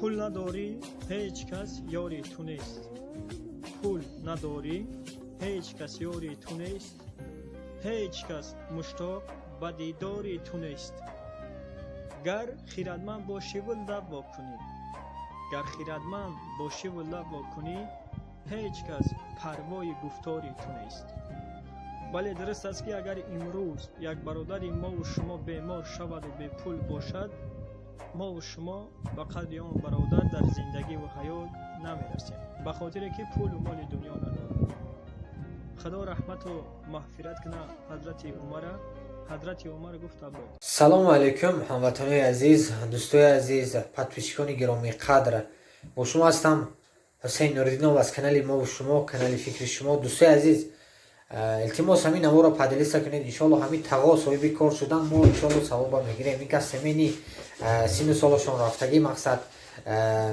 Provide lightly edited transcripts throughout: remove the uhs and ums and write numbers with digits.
پول نداری هیچ کس یاری تو نیست. پول نداری هیچ کس یاری تو نیست. هیچ کس مشتاق به دیداری تو نیست. گر خیرتمند باشی و لب وا کنی، گر خیرتمند باشی و لب وا کنی، هیچ کس پروای گفتاری تو نیست. بله درست است که اگر امروز یک برادری ما و شما بیمار شود و بی پول باشد، ما و شما به قدر آن برادر در زندگی و حیات نمیرسیم، به خاطر که پول و مال دنیا نداریم. خدا رحمت و مغفرت کنه حضرت عمر. حضرت عمر گفت بود. سلام علیکم هموطنان عزیز، دوستای عزیز، подписчикони گرامی قدر، با شما هستم حسین نوردینов از کانال ما و شما، کانال فکر شما. دوستای عزیز، التماس همین نمو را پادلیسا کنید. انشالله همین تقا صاحب کار شدن ما انشالله ثواب میگیریم. این کس همینی سین سالشون رفتگی مقصد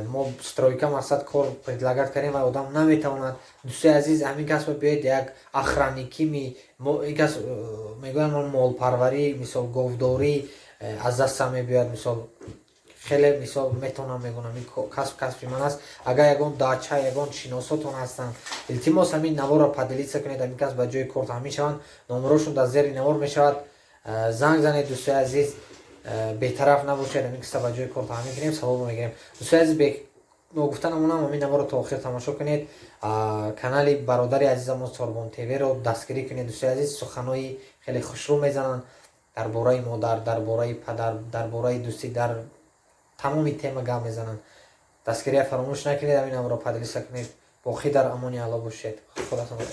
ما سترویکا مقصد کار предлагать کردیم و آدم نمیتواند. دوستای عزیز، همین کس بیاید یک اخرانیکی این کس میگویم مال پروری مثال گاوداری از دست میبیاد. مثال خیلی مثال میتونم میگم این کسب من است. اگر یگان داچا یگان شناساتون هستن، التماس همین نوار را پادلیسا کنید. همین کس به جای کارت همیشون نمرشون در زیر نوار میشود. زنگ زنید دوستای عزیز، بی‌طرف نباشید. همین کس به جای کارت همین کنیم ثواب میگیریم. دوستای عزیز، گفتنمون همین نوار رو تا آخر تماشا کنید. کانال برادر عزیزم ساربان تیوی رو دستگیری کنید. دوستای عزیز، سخنای خیلی خوشرو میزنن درباره مادر، درباره پدر، درباره دوستی، در تمامی تема گپ میزنن. دستگیری فراموش نکنید. همین نوار رو پادلیسا کنید. باقی در امان الله باشید. خداتون رو